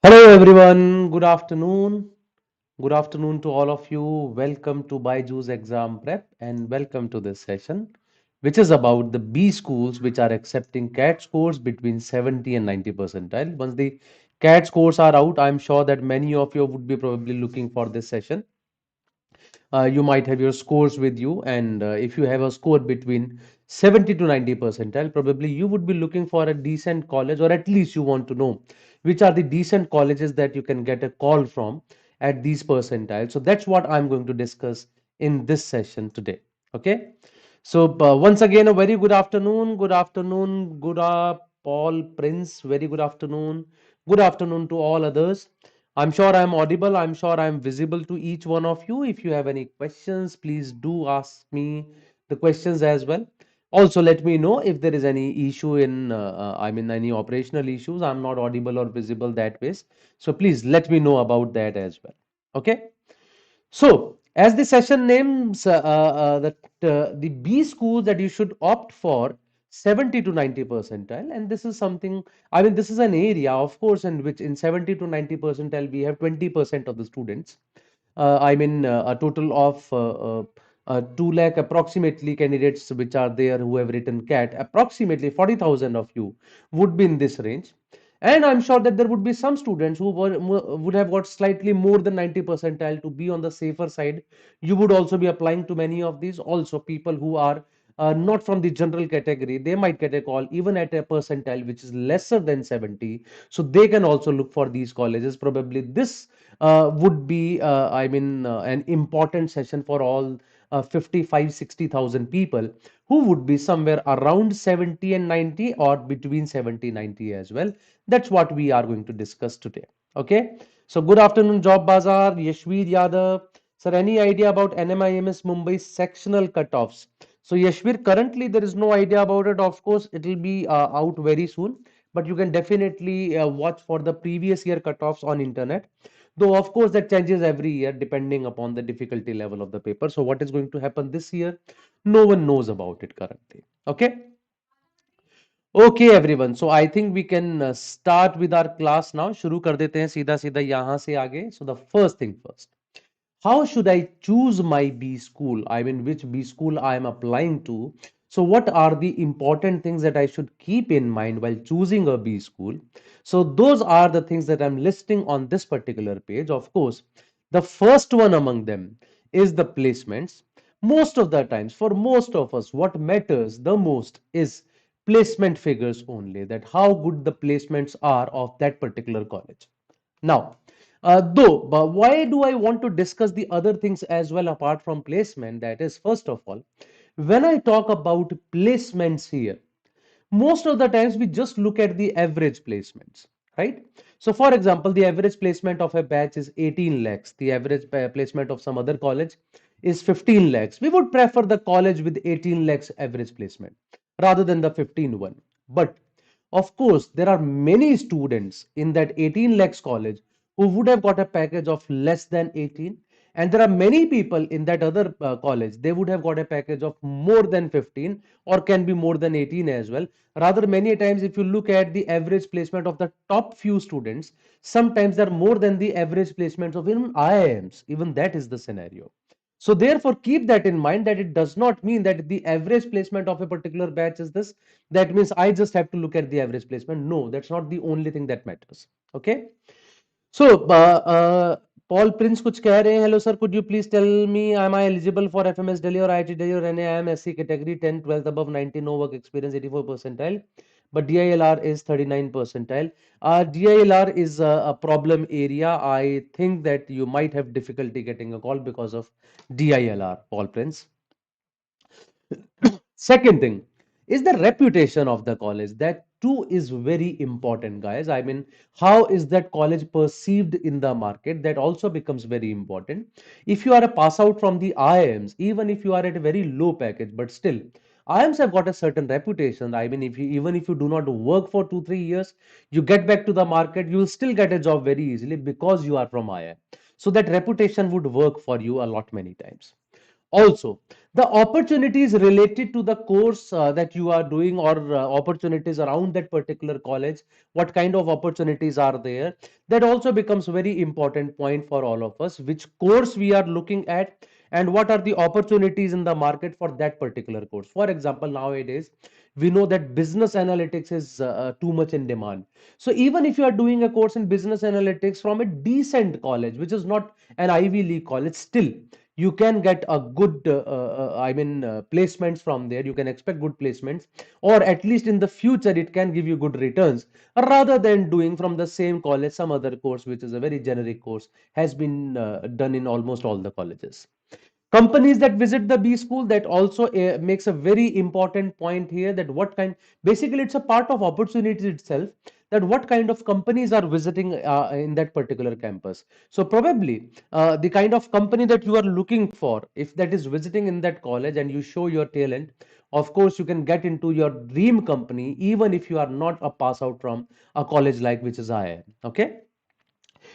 Hello everyone, good afternoon. Good afternoon to all of you. Welcome to BYJU'S Exam Prep and welcome to this session, which is about the B schools which are accepting CAT scores between 70 and 90 percentile. Once the CAT scores are out, I'm sure that many of you would be probably looking for this session. You might have your scores with you, and if you have a score between 70 to 90 percentile, probably you would be looking for a decent college, or at least you want to know which are the decent colleges that you can get a call from at these percentiles. So that's what I'm going to discuss in this session today. Okay. So once again, a very good afternoon. Good afternoon, Paul Prince. Very good afternoon. Good afternoon to all others. I'm sure I'm audible. I'm sure I'm visible to each one of you. If you have any questions, please do ask me the questions as well. Also, let me know if there is any issue I mean, any operational issues. I'm not audible or visible that way. So please let me know about that as well. Okay. So, as the session names, that the B schools that you should opt for 70 to 90 percentile, and this is something, I mean, this is an area, of course, in which in 70 to 90 percentile we have 20% of the students. A total of 2 lakh approximately candidates which are there who have written CAT, approximately 40,000 of you would be in this range. And I'm sure that there would be some students who would have got slightly more than 90 percentile to be on the safer side. You would also be applying to many of these. Also, people who are not from the general category, they might get a call even at a percentile which is lesser than 70. So they can also look for these colleges. Probably this would be, an important session for all 55, 60,000 people who would be somewhere around 70 and 90 or between 70 90 as well. That's what we are going to discuss today. Okay. So good afternoon, Job Bazaar, Yashveer Yadav. Sir, any idea about NMIMS Mumbai sectional cutoffs? So Yashveer, currently there is no idea about it. Of course, it will be out very soon, but you can definitely watch for the previous year cutoffs on internet. Though of course that changes every year depending upon the difficulty level of the paper. So what is going to happen this year? No one knows about it currently. Okay. Okay everyone, so I think we can start with our class now. शुरू कर देते हैं सीधा सीधा यहाँ से आगे. So the first thing first, how should I choose my B school? I mean, which B school I am applying to. So what are the important things that I should keep in mind while choosing a B school? So those are the things that I'm listing on this particular page. Of course, the first one among them is the placements. Most of the times, for most of us, what matters the most is placement figures only, that how good the placements are of that particular college. Now, but why do I want to discuss the other things as well apart from placement? That is, first of all, when I talk about placements here, most of the times we just look at the average placements, right? So for example, the average placement of a batch is 18 lakhs. The average placement of some other college is 15 lakhs. We would prefer the college with 18 lakhs average placement rather than the 15 one. But of course, there are many students in that 18 lakhs college who would have got a package of less than 18, and there are many people in that other college, they would have got a package of more than 15 or can be more than 18 as well. Rather, many times, if you look at the average placement of the top few students, sometimes they're more than the average placements of even IIMs. Even that is the scenario. So therefore, keep that in mind, that it does not mean that the average placement of a particular batch is this. That means I just have to look at the average placement. No, that's not the only thing that matters. Okay. So, Paul Prince कुछ कह रहे हैं. Hello sir, could you please tell me, am I eligible for FMS Delhi or IIT Delhi or NAIM SC category 10, 12 above 90, no work experience 84 percentile, but DILR is 39 percentile. DILR is a problem area. I think that you might have difficulty getting a call because of DILR, Paul Prince. Second thing is the reputation of the college. That too is very important, guys. I mean, how is that college perceived in the market? That also becomes very important. If you are a pass out from the IIMs, even if you are at a very low package, but still, IIMs have got a certain reputation. I mean, if you even if you do not work for 2 3 years, you get back to the market, you will still get a job very easily because you are from IIM. So that reputation would work for you a lot many times. Also, the opportunities related to the course that you are doing, or opportunities around that particular college, what kind of opportunities are there, that also becomes very important point for all of us, which course we are looking at and what are the opportunities in the market for that particular course. For example, nowadays we know that business analytics is too much in demand. So even if you are doing a course in business analytics from a decent college, which is not an Ivy League college, still you can get a good placements from there. You can expect good placements, or at least in the future it can give you good returns, rather than doing from the same college some other course which is a very generic course, has been done in almost all the colleges. Companies that visit the B school, that also makes a very important point here, that what kind, basically it's a part of opportunity itself, that what kind of companies are visiting in that particular campus. So probably the kind of company that you are looking for, if that is visiting in that college and you show your talent, of course you can get into your dream company even if you are not a pass out from a college like which is IIM. Okay.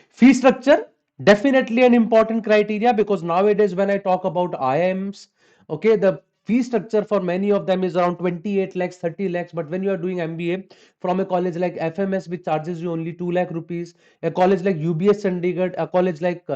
Fee structure, definitely an important criteria, because nowadays when I talk about IIMs, okay, the fee structure for many of them is around 28 lakhs, 30 lakhs. But when you are doing MBA from a college like FMS, which charges you only 2 lakh rupees, a college like UBS Chandigarh, a college like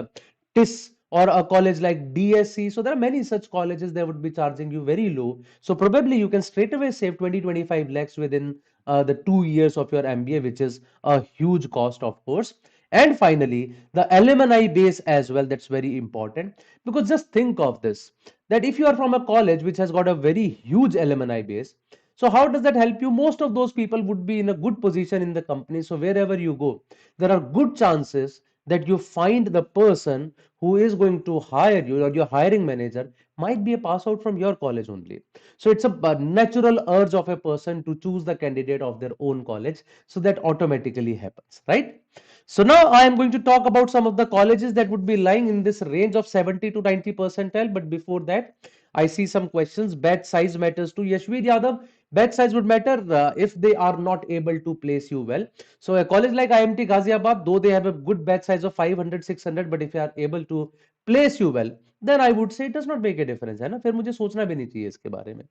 TIS, or a college like DSC. So there are many such colleges, they would be charging you very low. So probably you can straight away save 20-25 lakhs within the 2 years of your MBA, which is a huge cost, of course. And finally, the alumni base as well, that's very important, because just think of this, that if you are from a college which has got a very huge alumni base, so how does that help you? Most of those people would be in a good position in the company. So wherever you go, there are good chances that you find the person who is going to hire you, or your hiring manager might be a pass out from your college only. So it's a natural urge of a person to choose the candidate of their own college. So that automatically happens, right? So now I am going to talk about some of the colleges that would be lying in this range of 70 to 90 percentile. But before that, I see some questions. Batch size matters too. Yashveer Yadav, batch size would matter if they are not able to place you well. So a college like IMT Ghaziabad, though they have a good batch size of 500, 600, but if they are able to place you well, then I would say it does not make a difference. है ना? फिर मुझे सोचना भी नहीं चाहिए इसके बारे में.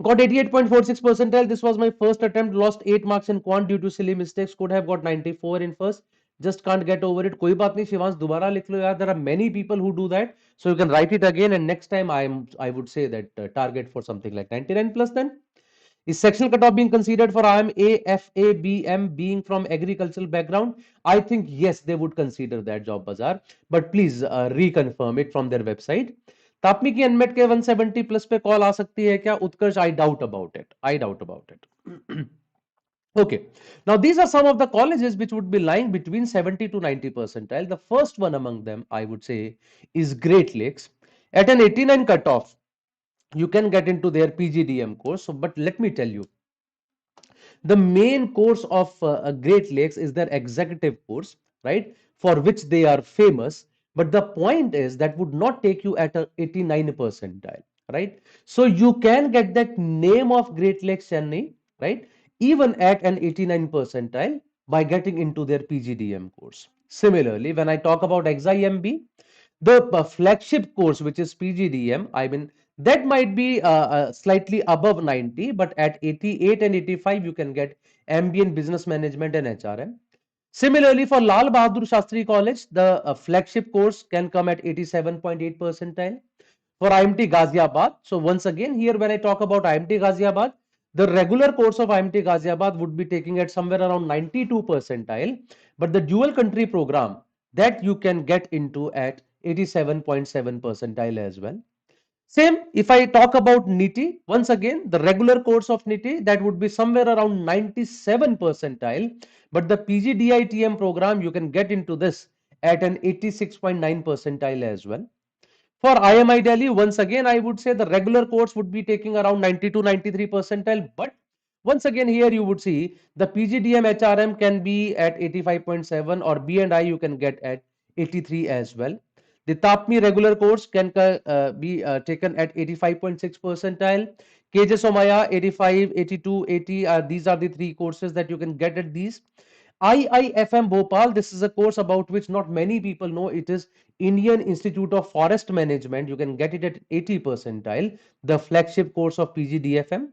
Got 88.46 percentile. This was my first attempt. Lost 8 marks in quant due to silly mistakes. Could have got 94 in first. Just can't get over it. कोई बात नहीं शिवांश, दोबारा लिख लो यार. There are many people who do that. So you can write it again, and next time I would say that target for something like 99 plus then. Is sectional cutoff being considered for IMA, FA, BM being from agricultural background? I think yes, they would consider that, Job Bazaar. But please reconfirm it from their website. तापमी की NMAT के 170 plus पे call आ सकती है क्या? Utkarsh, I doubt about it. I doubt about it. Okay, now these are some of the colleges which would be lying between 70 to 90 percentile. The first one among them, I would say, is Great Lakes. At an 89 cutoff, you can get into their PGDM course. So, but let me tell you, the main course of Great Lakes is their executive course, right? For which they are famous. But the point is that would not take you at a 89 percentile, right? So you can get that name of Great Lakes Chennai, right? Even at an 89 percentile by getting into their PGDM course. Similarly, when I talk about XIMB, the flagship course, which is PGDM, I mean, that might be slightly above 90, but at 88 and 85, you can get MBA in Business Management and HRM. Similarly, for Lal Bahadur Shastri College, the flagship course can come at 87.8 percentile. For IMT Ghaziabad, so once again, here when I talk about IMT Ghaziabad, the regular course of IMT Ghaziabad would be taking at somewhere around 92 percentile, but the dual country program, that you can get into at 87.7 percentile as well. Same, if I talk about NITI, once again, the regular course of NITI, that would be somewhere around 97 percentile, but the PGDITM program, you can get into this at an 86.9 percentile as well. For IMI Delhi, once again, I would say the regular course would be taking around 90 to 93 percentile, but once again, here you would see the PGDM HRM can be at 85.7, or B&I you can get at 83 as well. The TAPMI regular course can be taken at 85.6 percentile. KJ Somaiya 85, 82, 80. These are the three courses that you can get at these. IIFM Bhopal, this is a course about which not many people know. It is Indian Institute of Forest Management. You can get it at 80 percentile, the flagship course of PGDFM.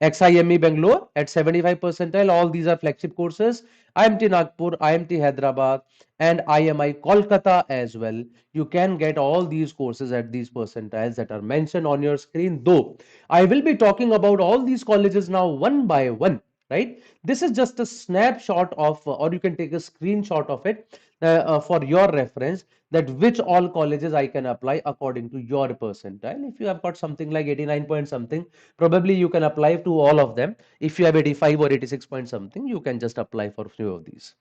XIME Bangalore at 75 percentile. All these are flagship courses. IMT Nagpur, IMT Hyderabad, and IMI Kolkata as well. You can get all these courses at these percentiles that are mentioned on your screen. Though I will be talking about all these colleges now one by one, right? This is just a snapshot of, or you can take a screenshot of it for your reference, that which all colleges I can apply according to your percentile. If you have got something like 89 point something, probably you can apply to all of them. If you have 85 or 86 point something, you can just apply for a few of these.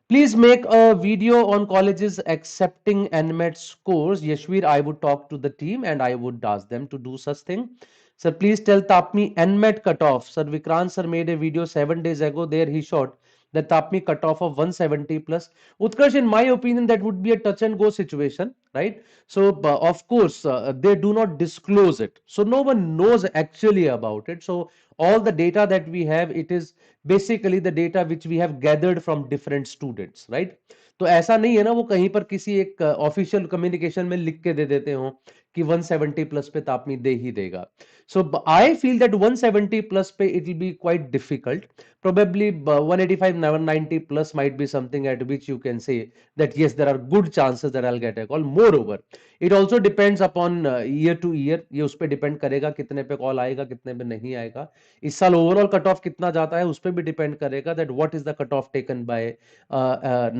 Please make a video on colleges accepting NMET scores. Yashvir, I would talk to the team and I would ask them to do such thing. Sir, please tell TAPMI NMET cutoff. Sir, Vikrant sir made a video 7 days ago. There he showed the TAPMI cutoff of 170 plus. Utkarsh, in my opinion, that would be a touch and go situation, right? So, of course, they do not disclose it. So, no one knows actually about it. So, all the data that we have, it is basically the data which we have gathered from different students, right? तो ऐसा नहीं है ना वो कहीं पर किसी एक ऑफिशियल कम्युनिकेशन में लिख के दे देते हो कि 170 प्लस पे तापनी दे ही देगा. So I feel that 170 plus पे it will be quite difficult. Probably 185, 190 plus might be something at which you can say that yes, there are good chances that I'll get a call. Moreover, it also depends upon year to year. ये उस पे depend करेगा कितने पे call आएगा कितने पे नहीं आएगा. इस साल ओवरऑल कट ऑफ कितना जाता है उस पे भी डिपेंड करेगा that what is the cut off taken by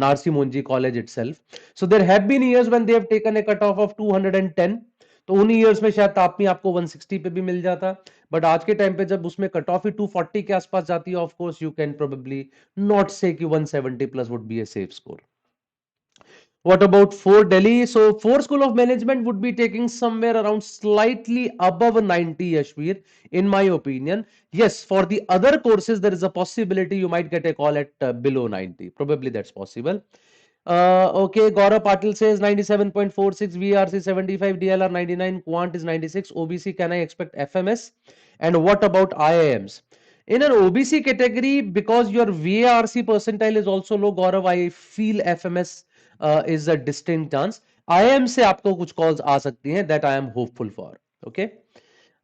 Narsi Monji College itself. So there have been years when they have taken a cut off of 210. तो उन ईयर्स में शायद तापनी आपको 160 पे भी मिल जाता, बट आज के टाइम पे जब उसमें कट ऑफ ही 240 के आसपास जाती है, of course you can probably not से कि 170 plus would be a safe score. What about for Delhi? So for School of Management would be taking somewhere around slightly above 90, Yashvir, in my opinion. Yes, for the other courses, there is a possibility you might get a call at below 90. Probably that's possible. Okay, Gaurav Patil says 97.46, VRC 75, DLR 99, Quant is 96, OBC, can I expect FMS? And what about IIMs? In an OBC category, because your VARC percentile is also low, Gaurav, I feel FMS is a distinct chance. IIM से आपको कुछ calls आ सकती हैं that I am hopeful for. Okay.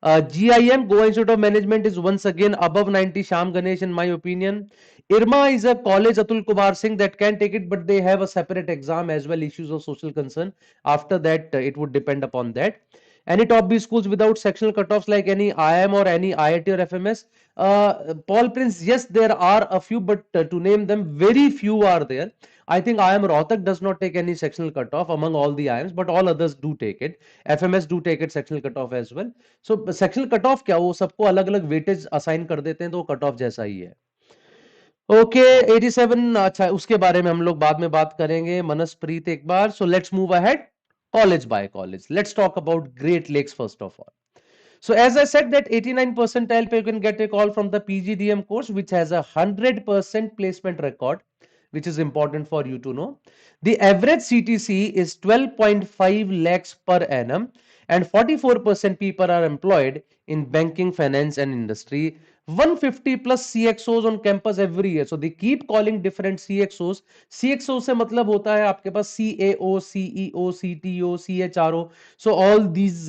GIM, Goa Institute of Management, is once again above 90, Sham Ganesh, in my opinion. IRMA is a college, Atul Kumar Singh, that can take it, but they have a separate exam as well, issues of social concern. After that, it would depend upon that. Any top B schools without sectional cutoffs like any IIM or any IIT or FMS? Paul Prince, yes, there are a few, but to name them, very few are there. I think IIM Rohtak does not take any sectional cutoff among all the IIMs, but all others do take it. FMS do take it sectional cutoff as well. So sectional cutoff क्या वो सबको अलग अलग weightage assign कर देते हैं तो cut off जैसा ही है. ओके 87, अच्छा उसके बारे में हम लोग बाद में बात करेंगे. मनसप्रीत एक बार. So let's move ahead college by college. Let's talk about Great Lakes first of all. So as I said that 89 percentile you can get a call from the PGDM course which has a 100% placement record, which is important for you to know. The average CTC is 12.5 lakhs per annum and 44% people are employed in banking, finance and industry. 150 plus CXOs on campus every year. So they keep calling different CXOs. CXO से मतलब होता है आपके पास CAO, CEO, CTO, CHRO. So all these,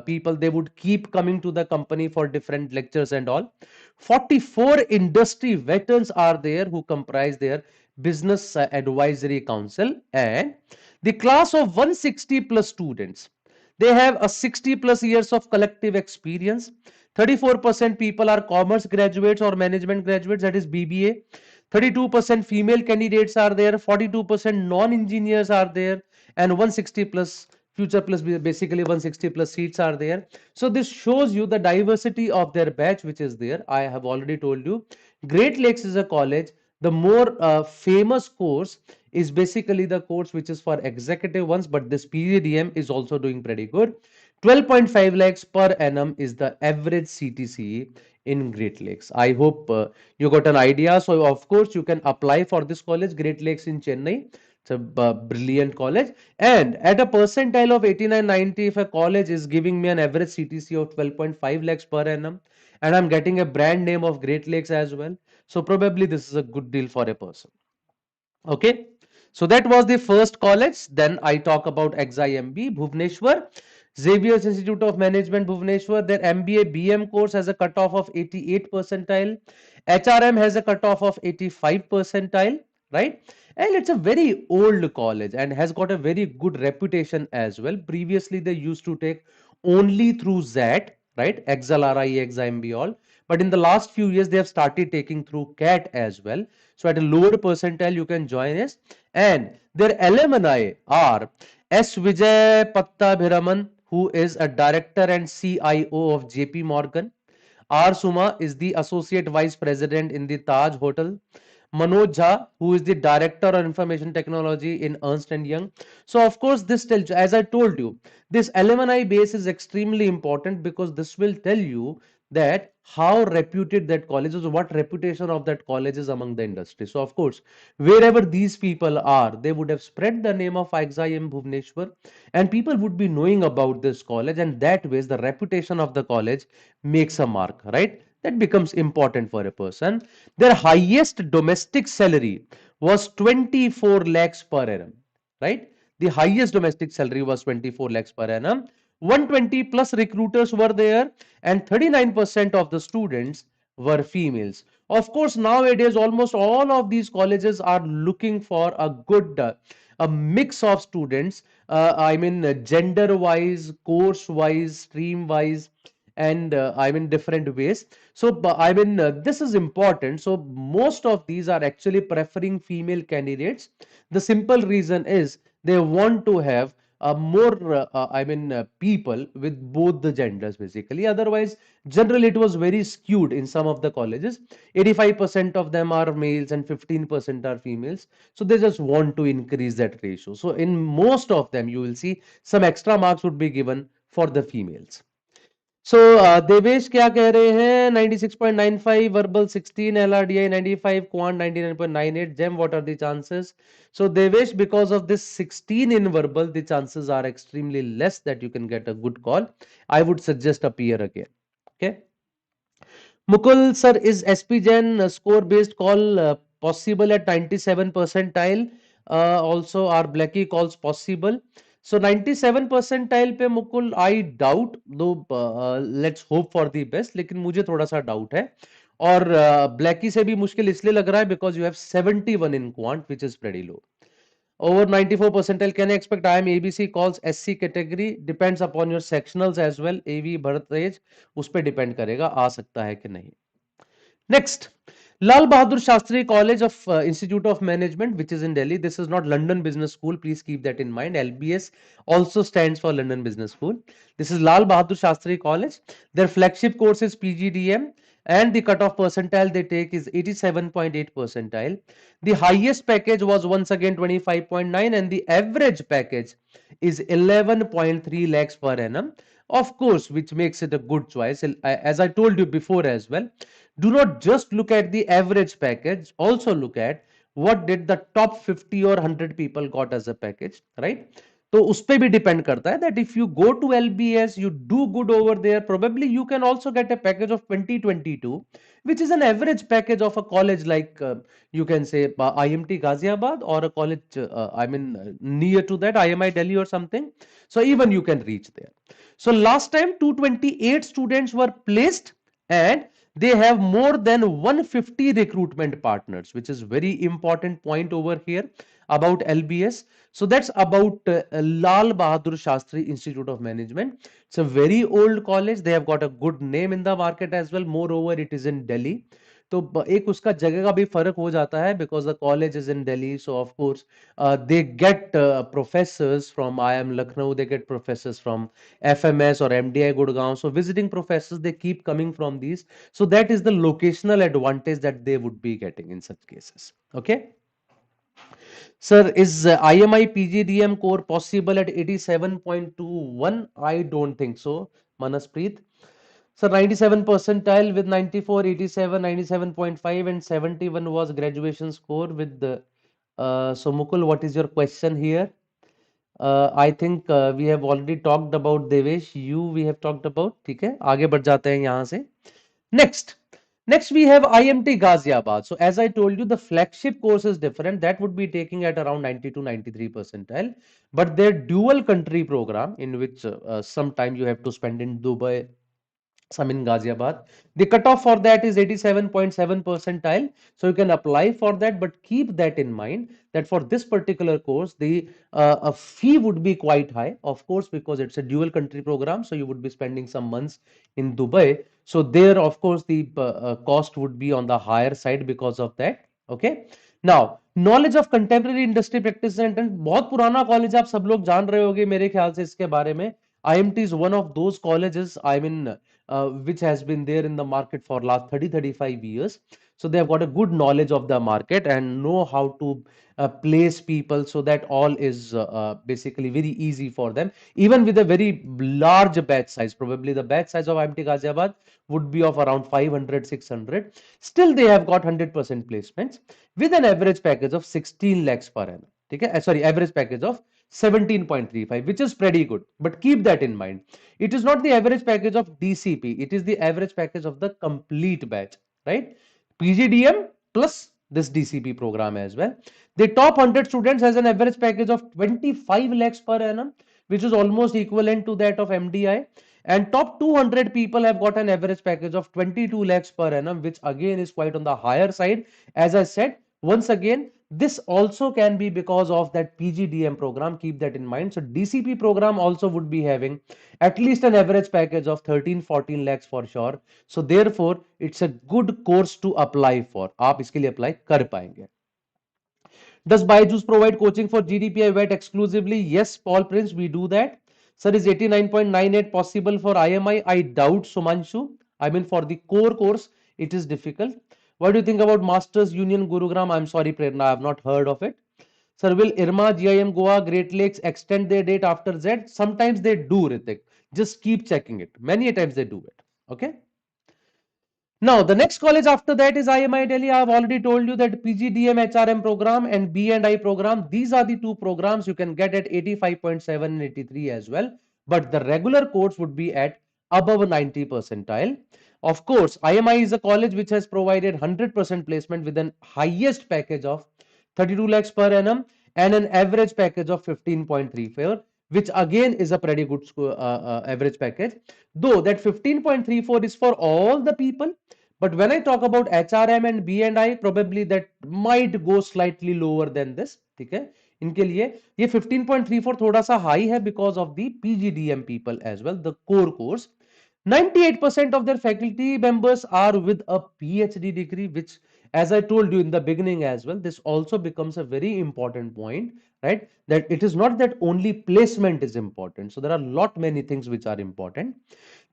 people, they would keep coming to the company for different lectures and all. 44 industry veterans are there who comprise their business advisory council, and the class of 160 plus students, they have a 60 plus years of collective experience. 34% people are commerce graduates or management graduates, that is BBA. 32% female candidates are there, 42% non-engineers are there, and 160 plus future plus, basically 160 plus seats are there. So this shows you the diversity of their batch which is there. I have already told you Great Lakes is a college. The more famous course is basically the course which is for executive ones, but this PGDM is also doing pretty good. 12.5 lakhs per annum is the average CTC in Great Lakes. I hope you got an idea. So of course you can apply for this college, Great Lakes in Chennai. It's a brilliant college, and at a percentile of 89-90, if a college is giving me an average CTC of 12.5 lakhs per annum and I'm getting a brand name of Great Lakes as well. So probably this is a good deal for a person. Okay, so that was the first college. Then I talk about XIMB Bhubaneswar, Xavier's Institute of Management Bhubaneswar. Their MBA BM course has a cutoff of 88 percentile. HRM has a cutoff of 85 percentile, right? And it's a very old college and has got a very good reputation as well. Previously, they used to take only through ZAT, right? XLRI, XIMB all. But in the last few years, they have started taking through CAT as well. So at a lower percentile, you can join us. And their alumni are S. Vijay Pattabhiraman, who is a director and CIO of JP Morgan. R. Suma is the associate vice president in the Taj Hotel. Manoj Jha, who is the director of information technology in Ernst and Young. So, of course, this tells you, as I told you, this alumni base is extremely important because this will tell you that how reputed that college is, what reputation of that college is among the industry. So, of course, wherever these people are, they would have spread the name of XIM Bhubaneswar, and people would be knowing about this college, and that way the reputation of the college makes a mark, right? That becomes important for a person. Their highest domestic salary was 24 lakhs per annum, right? The highest domestic salary was 24 lakhs per annum. 120 plus recruiters were there, and 39% of the students were females. Of course, nowadays almost all of these colleges are looking for a good a mix of students. I mean, gender wise, course wise, stream wise, and I mean different ways. So I mean this is important. So most of these are actually preferring female candidates. The simple reason is they want to have more I mean people with both the genders basically. Otherwise, generally it was very skewed in some of the colleges. 85% of them are males and 15% are females. So they just want to increase that ratio. So in most of them, you will see some extra marks would be given for the females. So Devesh क्या कह रहे हैं 96.95 verbal 16 LRDI 95 quant 99.98 gem what are the chances. So devesh, because of this 16 in verbal, the chances are extremely less that you can get a good call. I would suggest appear again. Okay. Mukul sir, is SP Gen score based call possible at 97 percentile? Also, are Blackie calls possible? So 97 percentile पे Mukul I doubt, though let's hope for the best, लेकिन मुझे थोड़ा सा doubt है. और Blackie से भी मुश्किल इसलिए लग रहा है because you have 71 in quant, which is pretty low. Over 94 percentile, can I expect IIM ABC calls SC category? Depends upon your sectionals as well. AV Bharat उस पे depend करेगा, आ सकता है कि नहीं. Next, Lal Bahadur Shastri College of Institute of Management, which is in Delhi. This is not London Business School. Please keep that in mind. LBS also stands for London Business School. This is Lal Bahadur Shastri College. Their flagship course is PGDM, and the cutoff percentile they take is 87.8 percentile. The highest package was once again 25.9, and the average package is 11.3 lakhs per annum. Of course, which makes it a good choice. As I told you before as well, do not just look at the average package, also look at what did the top 50 or 100 people got as a package, right? तो उस पे भी depend करता है that if you go to LBS, you do good over there, probably you can also get a package of 2022, which is an average package of a college like you can say IMT Ghaziabad, or a college I mean near to that IMI Delhi or something. So even you can reach there. So last time 228 students were placed, and they have more than 150 recruitment partners, which is very important point over here about LBS. So that's about Lal Bahadur Shastri Institute of Management. It's a very old college. They have got a good name in the market as well. Moreover, it is in Delhi. तो एक उसका जगह का भी फर्क हो जाता है because the college is in Delhi. So of course they get professors from IIM Lucknow. They get professors from FMS or MDI Gurgaon. So visiting professors, they keep coming from these. So that is the locational advantage that they would be getting in such cases. Okay. Sir, is IMI PGDM core possible at 87.21? I don't think so. Manaspreet. So 97 percentile with 94, 87, 97.5 and 71 was graduation score with the so Mukul, what is your question here? I think we have already talked about Devesh. You we have talked about. ठीक है, आगे बढ़ जाते हैं यहाँ से. Next, next we have IMT Ghaziabad. So as I told you, the flagship course is different. That would be taking at around 90 to 93 percentile. But their dual country program, in which some time you have to spend in Dubai, some in Ghaziabad. The cutoff for that is 87.7 percentile. So you can apply for that, but keep that in mind that for this particular course, the a fee would be quite high, of course, because it's a dual country program. So you would be spending some months in Dubai. So there, of course, the cost would be on the higher side because of that. Okay. Now, knowledge of contemporary industry practice and बहुत पुराना college आप सब लोग जान रहे होंगे मेरे ख्याल से इसके बारे में IMT is one of those colleges, I mean, which has been there in the market for last 30-35 years. So they have got a good knowledge of the market and know how to place people so that all is basically very easy for them. Even with a very large batch size, probably the batch size of IMT Ghaziabad would be of around 500, 600. Still, they have got 100% placements with an average package of 16 lakhs per annum. Okay? Sorry, average package of 17.35, which is pretty good. But keep that in mind. It is not the average package of DCP. It is the average package of the complete batch, right? PGDM plus this DCP program as well. The top 100 students has an average package of 25 lakhs per annum, which is almost equivalent to that of MDI. And top 200 people have got an average package of 22 lakhs per annum, which again is quite on the higher side. As I said, once again, this also can be because of that PGDM program. Keep that in mind. So DCP program also would be having at least an average package of 13-14 lakhs for sure. So therefore, it's a good course to apply for. आप इसके लिए apply कर पाएंगे. Does BYJU'S provide coaching for GDPI WET exclusively? Yes, Paul Prince, we do that. Sir, is 89.98 possible for IMI? I doubt, Sumanshu. I mean, for the core course, it is difficult. What do you think about Masters Union Gurugram? I'm sorry, Prerna, I have not heard of it. Sir, will IRMA, GIM, Goa, Great Lakes extend their date after Z? Sometimes they do, Ritik. Just keep checking it. Many times they do it. Okay. Now, the next college after that is IMI Delhi. I have already told you that PGDM HRM program and B&I program, these are the two programs you can get at 85.7 and 83 as well. But the regular course would be at above 90 percentile. Of course, IMI is a college which has provided 100% placement with an highest package of 32 lakhs per annum and an average package of 15.34, which again is a pretty good average package. Though that 15.34 is for all the people, but when I talk about HRM and B&I, probably that might go slightly lower than this. ठीक है, इनके लिए ये 15.34 थोड़ा सा high है because of the PGDM people as well, the core course. 98% of their faculty members are with a PhD degree, which, as I told you in the beginning as well, this also becomes a very important point, right? That it is not that only placement is important. So there are lot many things which are important.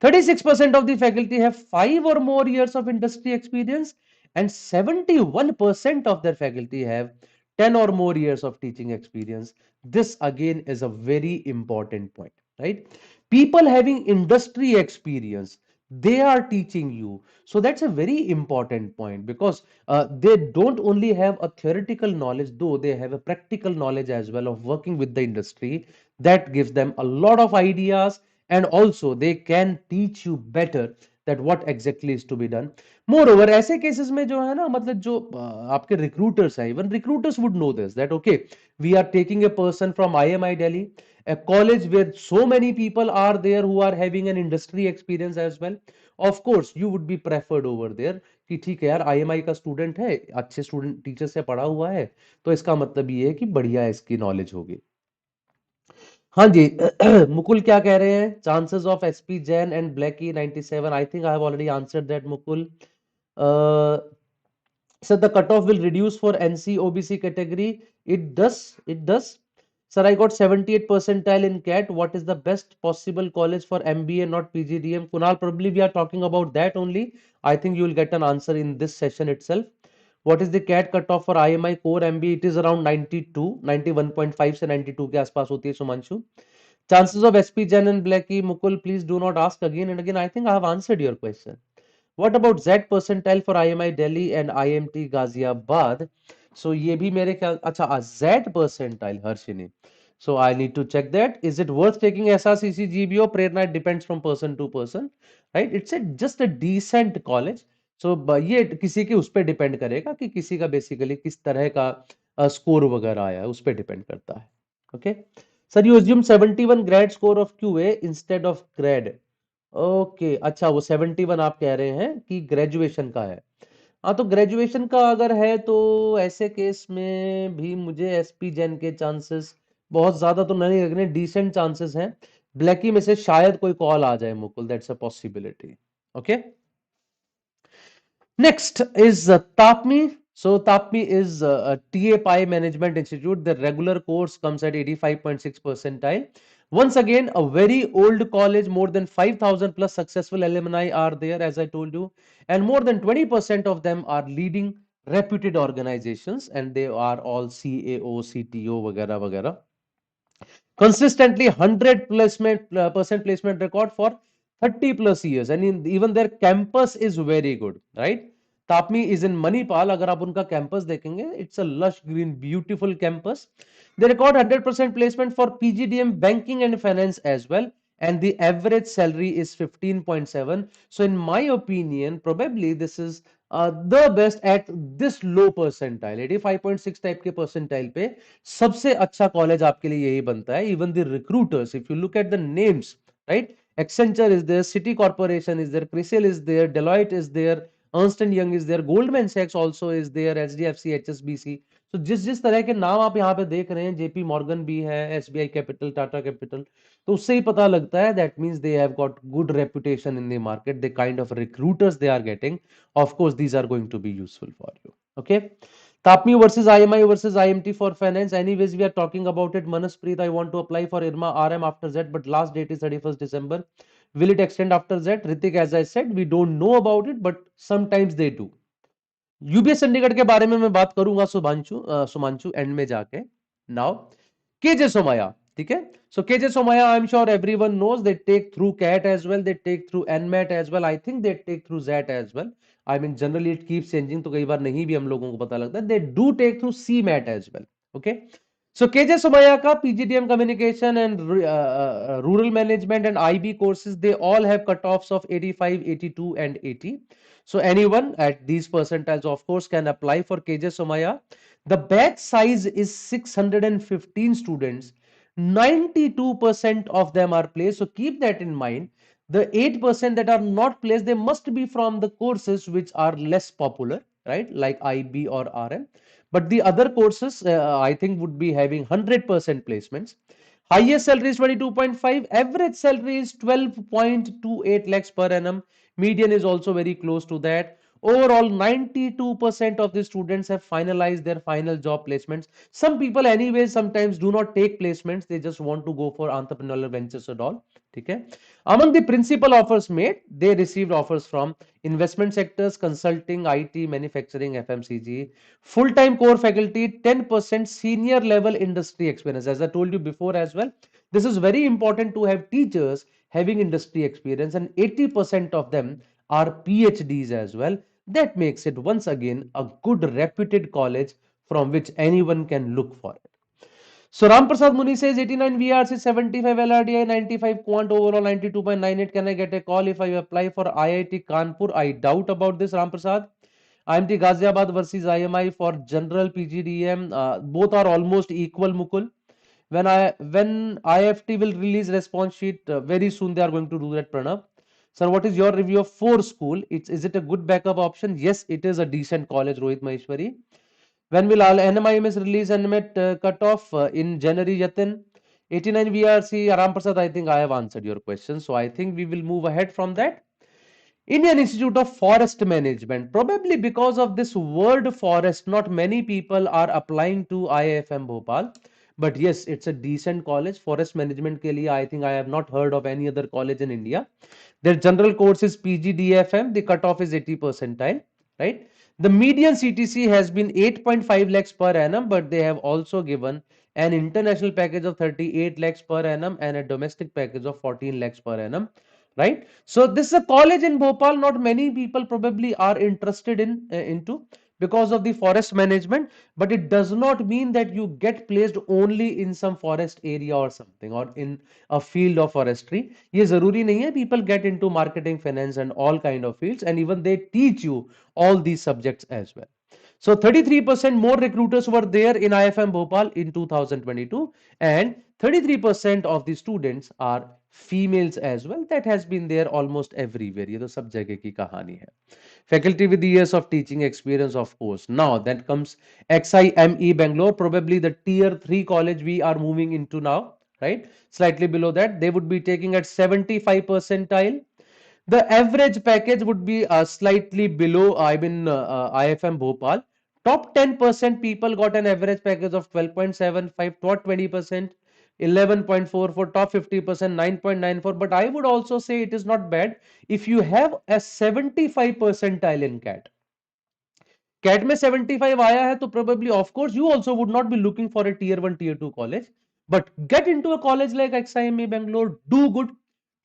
36% of the faculty have 5 or more years of industry experience, and 71% of their faculty have 10 or more years of teaching experience. This again is a very important point, right? People having industry experience, they are teaching you. So that's a very important point, because they don't only have a theoretical knowledge, though they have a practical knowledge as well of working with the industry. That gives them a lot of ideas, and also they can teach you better that what exactly is to be done. Moreover, ऐसे cases में जो है ना, मतलब जो आपके recruiters हैं, even recruiters would know this, that okay, we are taking a person from IMI Delhi, a college where so many people are there who are having an industry experience as well. Of course, you would be preferred over there कि ठीक है यार, IMI का student है, अच्छे student teacher से पढ़ा हुआ है, तो इसका मतलब ये है कि बढ़िया इसकी नॉलेज होगी. हाँ जी. मुकुल क्या कह रहे हैं? Chances of SP Jain and Blackie 97. I think I have already answered that, Mukul. Sir, the cutoff will reduce for NC OBC category. It does. It does. Sir, I got 78 percentile in CAT. What is the best possible college for MBA, not PGDM? Kunal, probably we are talking about that only. I think you will get an answer in this session itself. What is the CAT cutoff for IMI core MBA? It is around 92, 91.5 से 92 के आसपास होती है, सुमांशु. Chances of SP Jan and Blackie, Mukul, please do not ask again and again. I think I have answered your question. What about Z percentile for IMI Delhi and IMT Ghaziabad? So ये भी मेरे ख्याल, अच्छा Z percentile Harshini. So I need to check that. Is it worth taking SRCC GBO? Prerna, it depends from person to person, right? It's a just a decent college. So ये किसी के उस पर डिपेंड करेगा कि किसी का बेसिकली किस तरह का स्कोर वगैरह आया है, उस पर डिपेंड करता है. Okay sir, you assume 71 grade score of QA instead of grade. Okay, अच्छा, वो 71 आप कह रहे हैं कि ग्रेजुएशन का है. हाँ, तो ग्रेजुएशन का अगर है तो ऐसे केस में भी मुझे SP जैन के चांसेस बहुत ज्यादा तो नहीं लग रहे, डिसेंट चांसेस हैं. ब्लैकी में से शायद कोई कॉल आ जाए Mukul, that's a possibility. Okay, next is TAPMI. So TAPMI is a TAPI Management Institute. The regular course comes at 85.6 percentile. Once again, a very old college, more than 5,000 plus successful alumni are there, as I told you, and more than 20% of them are leading reputed organizations, and they are all CAO, CTO, वगैरह वगैरह. Consistently 100% placement record for 30 plus years, and even their campus is very good, right? Tapmi is in Manipal. अगर आप उनका campus देखेंगे, it's a lush green beautiful campus. They record 100% placement for PGDM banking and finance as well, and the average salary is 15.7. So in my opinion, probably this is the best at this low percentile. 85.6 type के percentile पे सबसे अच्छा college आपके लिए यही बनता है. Even the recruiters, if you look at the names, right, Accenture is there, City Corporation is there, CRISIL is there, Deloitte is there, Ernst and Young is there, Goldman Sachs also is there, HDFC, HSBC. तो जिस जिस तरह के नाम आप यहाँ पे देख रहे हैं, JP Morgan भी है, SBI कैपिटल, टाटा कैपिटल, तो उससे ही पता लगता है that means they have got good reputation in the market. The kind of recruiters they are getting, of course these are going to be useful for you. Okay, TAPMI versus IMI versus IMT for finance. Anyways, we are talking about it. Manaspreet, I want to apply for IRMA RM after Z, but last date is 31st December. Will it extend after Z? Ritik, as I said, we don't know about it, but sometimes they do. UBS Chandigarh के बारे में मैं बात करूंगा सुमांशु and में जाके. Now KJ Somaiya, ठीक है. So KJ Somaiya, I'm sure everyone knows, they take through CAT as well, they take through NMAT as well, I think they take through ZAT as well. I mean generally it keeps changing, तो कई बार नहीं भी हम लोगों को पता लगता है. They do take through CMAT as well. Okay. So KJ Somaiya का PGDM communication and rural management and IB courses, they all have cutoffs of 85, 82 and 80. So anyone at these percentiles of course can apply for KJ Somaiya. The batch size is 615 students. 92% of them are placed. So keep that in mind. The 8% that are not placed, they must be from the courses which are less popular, right? Like IB or RM. But the other courses, I think, would be having 100% placements. Highest salary is 22.5. Average salary is 12.28 lakhs per annum. Median is also very close to that. Overall, 92% of the students have finalized their final job placements. Some people anyways sometimes do not take placements. They just want to go for entrepreneurial ventures and all. Okay. Among the principal offers made, they received offers from investment sectors, consulting, IT, manufacturing, FMCG, full-time core faculty, 10% senior level industry experience. As I told you before as well, this is very important to have teachers having industry experience, and 80% of them are PhDs as well. That makes it once again a good reputed college from which anyone can look for it. So Ram Prasad Muni says 89 VRC, 75 LRDI, 95 Quant, overall 92.98. Can I get a call if I apply for IIT Kanpur? I doubt about this, Ram Prasad. IMT Ghaziabad versus IMI for general PGDM. Both are almost equal, Mukul. When IFT will release response sheet very soon, they are going to do that, Pranav. Sir, what is your review of 4 school? Is it a good backup option? Yes, it is a decent college, Rohit Maheshwari. When will NMIMS release NMAT cutoff? In January, Yatin. 89 VRC, Ram Prasad, I think I have answered your question. So I think we will move ahead from that. Indian Institute of Forest Management. Probably because of this word forest, not many people are applying to IIFM Bhopal. But yes, it's a decent college. Forest management ke liye, I think I have not heard of any other college in India. Their general course is PGDFM. The cutoff is 80 percentile, right? The median CTC has been 8.5 lakhs per annum, but they have also given an international package of 38 lakhs per annum and a domestic package of 14 lakhs per annum, right? So this is a college in Bhopal. Not many people probably are interested into. because of the forest management, but it does not mean that you get placed only in some forest area or something, or in a field of forestry. ये जरूरी नहीं है. People get into marketing, finance and all kind of fields, and even they teach you all these subjects as well. So 33% more recruiters were there in IIFM Bhopal in 2022, and 33% of the students are females as well. That has been there almost everywhere. ये तो सब जगह की कहानी है. Faculty with years of teaching experience, of course. Now that comes XIME Bangalore, probably the tier 3 college we are moving into now, right? Slightly below that, they would be taking at 75 percentile. The average package would be slightly below, IIFM Bhopal. Top 10% people got an average package of 12.75, top 20%, 11.4 for top 50%, 9.94. But I would also say it is not bad if you have a 75 percentile in CAT. CAT में 75 आया है तो probably of course you also would not be looking for a tier 1 tier 2 college, but get into a college like XIME Bangalore, do good,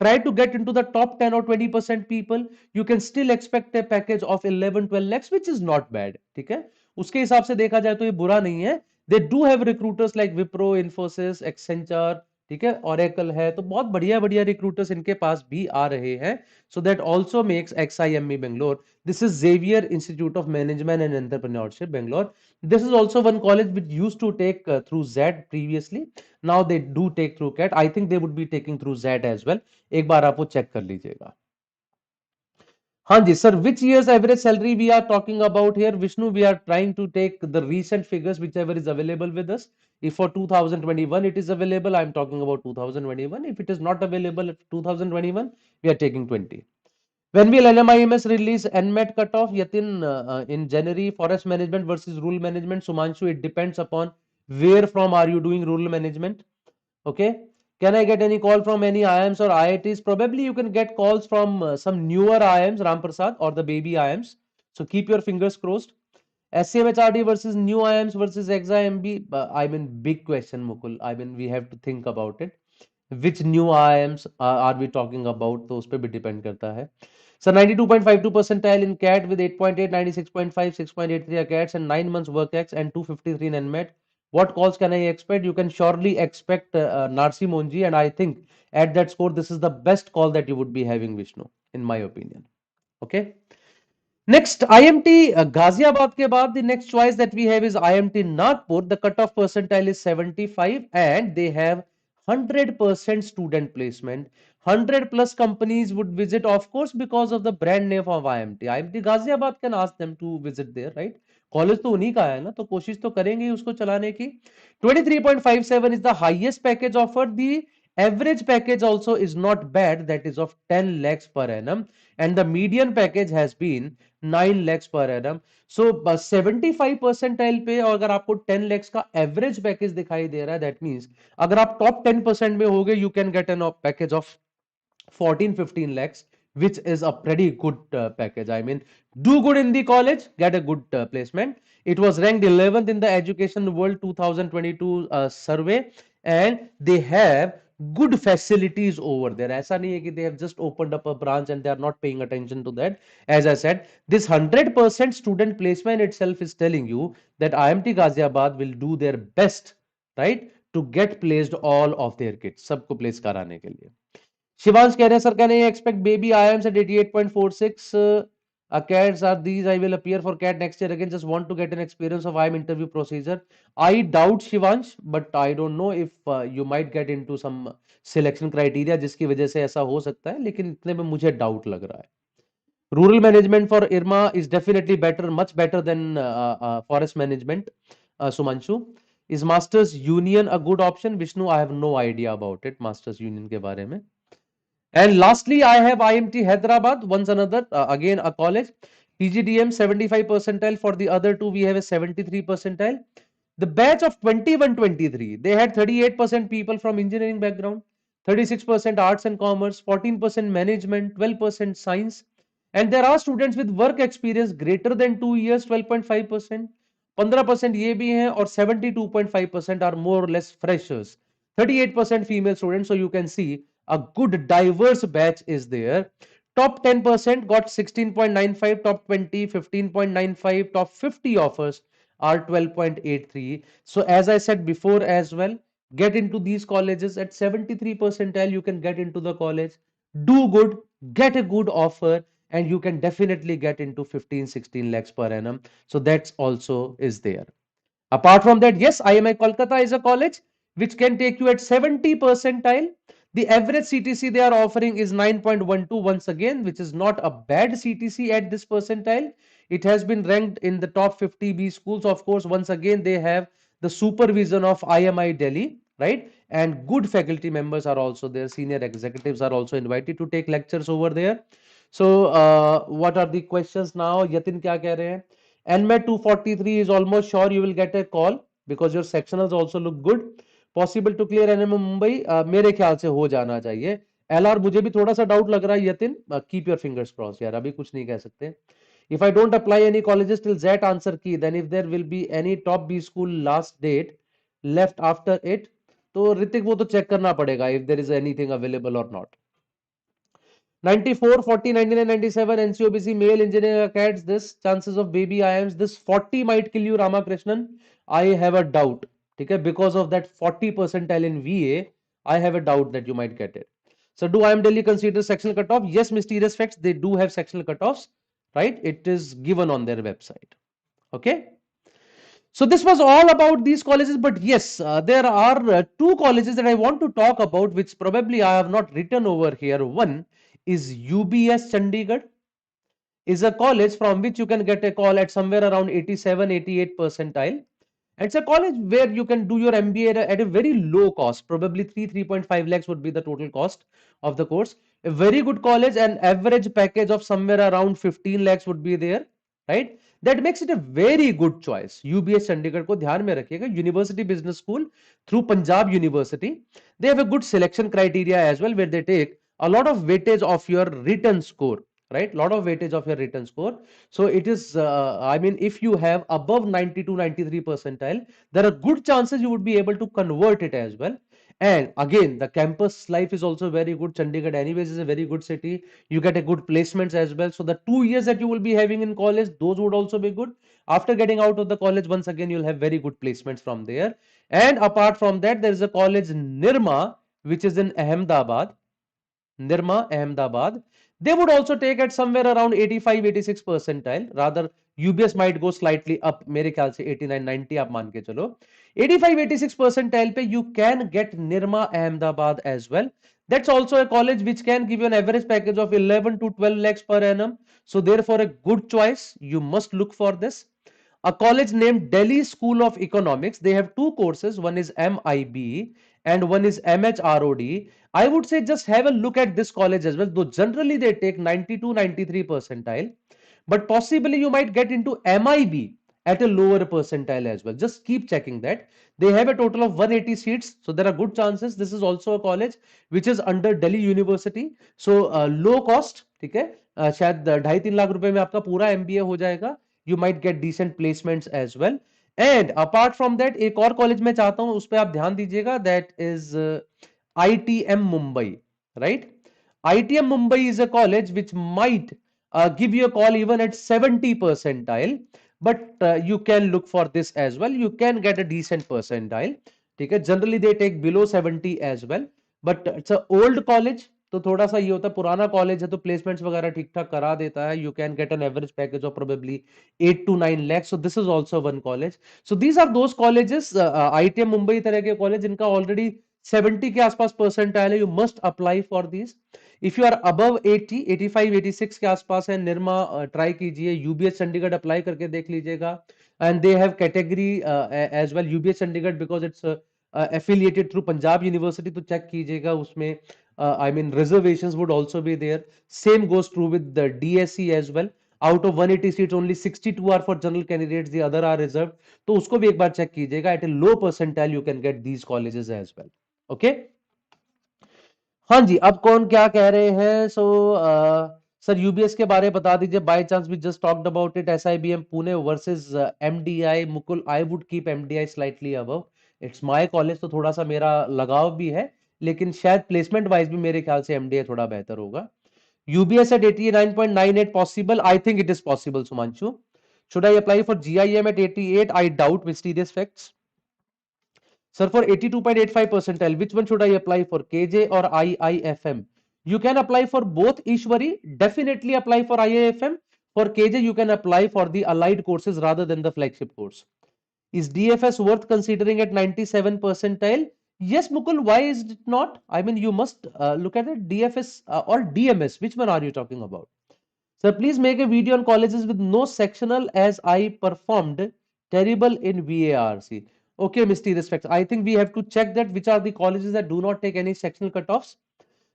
try to get into the top 10 or 20% people. You can still expect a package of 11-12 lakhs, which is not bad. ठीक है, उसके हिसाब से देखा जाए तो ये बुरा नहीं है. They do have recruiters like Wipro, Infosys, Accenture, ठीक है, Oracle है, तो बहुत बढ़िया बढ़िया रिक्रूटर्स इनके पास भी आ रहे हैं. So that also makes XIME Bangalore. This is Xavier Institute of Management and Entrepreneurship, Bangalore. This is also one college which used to take through Z previously. Now they do take through CAT. I think they would be taking through Z as well. एक बार आप वो check कर लीजिएगा. हाँ जी sir, which year's average salary we are talking about here? Vishnu, we are trying to take the recent figures whichever is available with us. If for 2021 it is available, I'm talking about 2021. If it is not available at 2021, we are taking 20. When will NMIMS release NMAT cutoff? Yatin, in January. Forest management versus rural management. Sumanshu, it depends upon where from are you doing rural management. Okay. Can I get any call from any IIMs or IITs? Probably you can get calls from some newer IIMs, Ram Prasad, or the baby IIMs. So keep your fingers crossed. SCMHRD versus new IIMs versus XIMB. I mean, big question, Mukul. I mean, we have to think about it. Which new IIMs are we talking about? तो उस पे भी depend करता है. So 92.52 percentile in CAT with 8.8, 96.5, 6.83 CATs and 9 months work X and 253 in NMAT. What calls can I expect? You can surely expect Narsi Monji, and I think at that score, this is the best call that you would be having, Vishnu, in my opinion. Okay. Next, IMT Ghaziabad ke baad, the next choice that we have is IMT Nagpur. The cutoff percentile is 75 and they have 100% student placement. 100 plus companies would visit, of course, because of the brand name of IMT. IMT Ghaziabad can ask them to visit there, right? College तो उन्हीं का है ना, तो कोशिश तो करेंगे उसको चलाने की. 23.57 is the highest package offered. The average package also is not bad, that is of 10 lakhs per annum, and the median package has been 9 lakhs per annum. So 75 percentile पे और अगर आपको 10 lakhs का एवरेज पैकेज दिखाई दे रहा है, that means अगर आप टॉप 10% में होगे, you can get an package of 14-15 lakhs, which is a pretty good package. I mean, do good in the college, get a good placement. It was ranked 11th in the Education World 2022 survey, and they have good facilities over there. ऐसा नहीं है कि they have just opened up a branch and they are not paying attention to that. As I said, this 100% student placement itself is telling you that IMT Ghaziabad will do their best, right, to get placed all of their kids. सबको place कराने के लिए. शिवांश कह रहे हैं sir, can I expect baby IIMs at 88.46 CATs are these? I will appear for CAT next year again. Just want to get an experience of IIM interview procedure. I doubt Shivansh, but I don't know if you might get into some selection criteria जिसकी वजह से ऐसा हो सकता है, लेकिन इतने में मुझे डाउट लग रहा है. Rural management for IRMA is definitely better, much better than forest management. Sumanshu, is Masters Union a good option? Vishnu, I have no idea about it. Masters Union के बारे में. And lastly, I have IMT Hyderabad, once another, again a college. PGDM 75 percentile. For the other two, we have a 73 percentile. The batch of 21-23, they had 38% people from engineering background, 36% arts and commerce, 14% management, 12% science. And there are students with work experience greater than 2 years, 12.5%. 15% ये भी हैं और 72.5% are more or less freshers. 38% female students. So you can see a good diverse batch is there. Top 10% got 16.95, top 20, 15.95, top 50 offers are 12.83. So as I said before as well, get into these colleges at 73 percentile, you can get into the college, do good, get a good offer, and you can definitely get into 15-16 lakhs per annum. So that's also is there. Apart from that, yes, IMI Kolkata is a college which can take you at 70 percentile. The average CTC they are offering is 9.12 once again, which is not a bad CTC at this percentile. It has been ranked in the top 50 B schools. Of course, once again, they have the supervision of IMI Delhi, right? And good faculty members are also there. Senior executives are also invited to take lectures over there. So, what are the questions now? Yatin क्या कह रहे हैं? NMAT 243 is almost sure you will get a call because your sectionals also look good. Possible to clear NM Mumbai मेरे ख्याल से हो जाना चाहिए. LR मुझे भी थोड़ा सा डाउट लग रहा है Yatin. Keep your fingers crossed यार, अभी कुछ नहीं कह सकते. If I don't apply any colleges till that answer key, then if there will be any top B school last date left after it, तो ऋतिक वो तो चेक करना पड़ेगा if there is anything available or not. 94, 40, 99, 97, NCOBC, male engineer cats, this chances of baby IIMs, this 40 might kill you, Ramakrishnan. I have a doubt. Okay, because of that 40 percentile in VA, I have a doubt that you might get it. So, do IIM Delhi consider sectional cutoff? Yes, mysterious facts, they do have sectional cutoffs, right? It is given on their website. Okay. So this was all about these colleges, but yes, there are two colleges that I want to talk about, which probably I have not written over here. One is UBS Chandigarh, is a college from which you can get a call at somewhere around 87, 88 percentile. It's a college where you can do your MBA at a very low cost, probably 3.5 lakhs would be the total cost of the course. A very good college, and average package of somewhere around 15 lakhs would be there, right? That makes it a very good choice. UBS Chandigarh को ध्यान में रखिएगा. University Business School through Punjab University. They have a good selection criteria as well, where they take a lot of weightage of your written score, right? Lot of weightage of your written score. So it is, I mean, if you have above 92, 93 percentile, there are good chances you would be able to convert it as well. And again, the campus life is also very good. Chandigarh anyways is a very good city. You get a good placements as well. So the 2 years that you will be having in college, those would also be good. After getting out of the college, once again, you'll have very good placements from there. And apart from that, there is a college Nirma, which is in Ahmedabad. Nirma, Ahmedabad. They would also take at somewhere around 85, 86 percentile. Rather, UBS might go slightly up. मेरे ख्याल से 89, 90 आप मान के चलो. 85, 86 percentile पे you can get Nirma Ahmedabad as well. That's also a college which can give you an average package of 11 to 12 lakhs per annum. So therefore, a good choice. You must look for this. A college named Delhi School of Economics. They have two courses. One is MIB and one is MHROD. I would say just have a look at this college as well, though generally they take 92, 93 percentile, but possibly you might get into MIB at a lower percentile as well. Just keep checking that. They have a total of 180 seats, so there are good chances. This is also a college which is under Delhi University, so low cost. ठीक है, शायद 2.5-3 लाख रुपए में आपका पूरा MBA हो जाएगा. You might get decent placements as well. And apart from that, एक और कॉलेज मैं चाहता हूं उस पर आप ध्यान दीजिएगा. That is ITM Mumbai, right? ITM Mumbai is a college which might give you a call even at 70 percentile, but you can look for this as well. You can get a decent percentile. ठीक है, generally they take below 70 as well, but it's a old college. तो थोड़ा सा ये होता है, पुराना college है तो प्लेसमेंट्स वगैरह ठीक ठाक करा देता है. You can get an average package of probably 8 to 9 lakhs. So this is also one college. So these are those colleges, ITM Mumbai तरह के कॉलेज जिनका ऑलरेडी 70 के आसपास परसेंटाइल है. You must apply for this. If you are above 80, 85, 86 के आसपास है, Nirma try कीजिए. यूबीएस चंडीगढ़ अप्लाई करके देख लीजिएगा. And they have category as well. UBS Chandigarh because it's affiliated through Punjab University, तो चेक कीजिएगा उसमें. I mean, reservations would also be there. Same goes true with the DSE as well. Out of 180 seats, only 62 are for general candidates, the other are reserved. तो उसको भी एक बार check कीजिएगा. At a low percentile, you can get these colleges as well. Okay? हाँ जी, अब कौन क्या कह रहे हैं. सो सर यूबीएस के बारे में बता दीजिए. By chance we just talked about it. SIBM Pune versus MDI. Mukul, I would keep MDI slightly above. It's my college, तो थोड़ा सा मेरा लगाव भी है, लेकिन शायद प्लेसमेंट वाइज भी मेरे ख्याल से एमडीआई थोड़ा बेहतर होगा. UBS at 89.98 possible. I think it is possible, Sumanshu. Should I apply for GIM at 88? I doubt. Mysterious facts. Sir, for 82.85 percentile, which one should I apply for, KJ or IIFM? You can apply for both, Ishwari. Definitely apply for IIFM. For KJ, you can apply for the allied courses rather than the flagship course. Is DFS worth considering at 97 percentile? Yes, Mukul. Why is it not? I mean, you must look at it. DFS or DMS. Which one are you talking about? Sir, please make a video on colleges with no sectional as I performed terrible in VARC. Okay, Mysterious Facts. I think we have to check that which are the colleges that do not take any sectional cutoffs.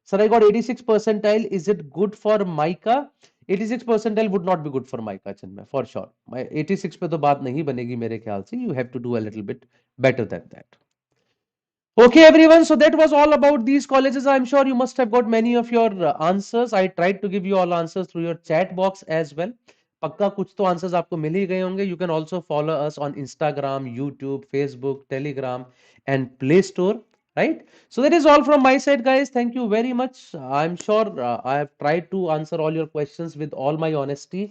Sir, I got 86 percentile. Is it good for MICA? 86 percentile would not be good for MICA, Chinmay, for sure. My 86 पे तो बात नहीं बनेगी मेरे ख्याल से. You have to do a little bit better than that. Okay, everyone. So that was all about these colleges. I'm sure you must have got many of your answers. I tried to give you all answers through your chat box as well. पक्का कुछ तो answers आपको मिल ही गए होंगे. You can also follow us on Instagram, YouTube, Facebook, Telegram, and Play Store. Right? So that is all from my side, guys. Thank you very much. I'm sure I have tried to answer all your questions with all my honesty.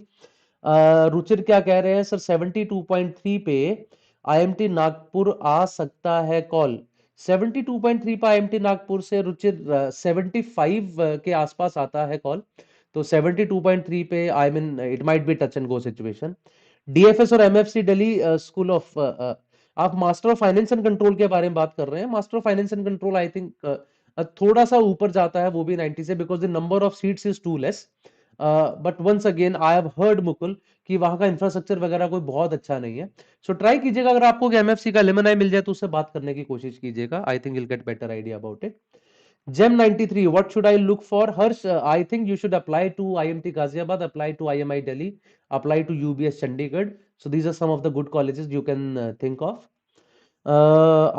Ruchir क्या कह रहे हैं sir? 72.3 पे IMT Nagpur आ सकता है call. 72.3 पर IMT Nagpur से रुचिर 75 के आसपास आता है कॉल. तो 72.3 पे I mean it might be touch and go situation. DFS और MFC दिल्ली स्कूल ऑफ आप master of finance and control के बारे में बात कर रहे हैं. Master of finance and control I think थोड़ा सा ऊपर जाता है वो भी 90 से, because the number of seats is too less. But once again I have heard Mukul कि वहां का इंफ्रास्ट्रक्चर वगैरह कोई बहुत अच्छा नहीं है. सो ट्राई कीजिएगा, अगर आपको MFC का लेमन आई मिल जाए तो उससे बात करने की कोशिश कीजिएगा. I think you will get better idea about it. GEM 93, what should I look for? Harsh, I think you should apply to IMT Ghaziabad, apply to IMI Delhi, apply to UBS Chandigarh. So these are some of the good colleges you can think of.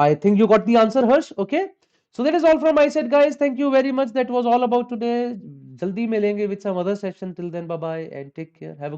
I think you got the answer, Harsh. Okay. So that is all from my side, guys. Thank you very much. That was all about today. Jaldi milenge with some other session. Till then, bye bye and take care. Have a good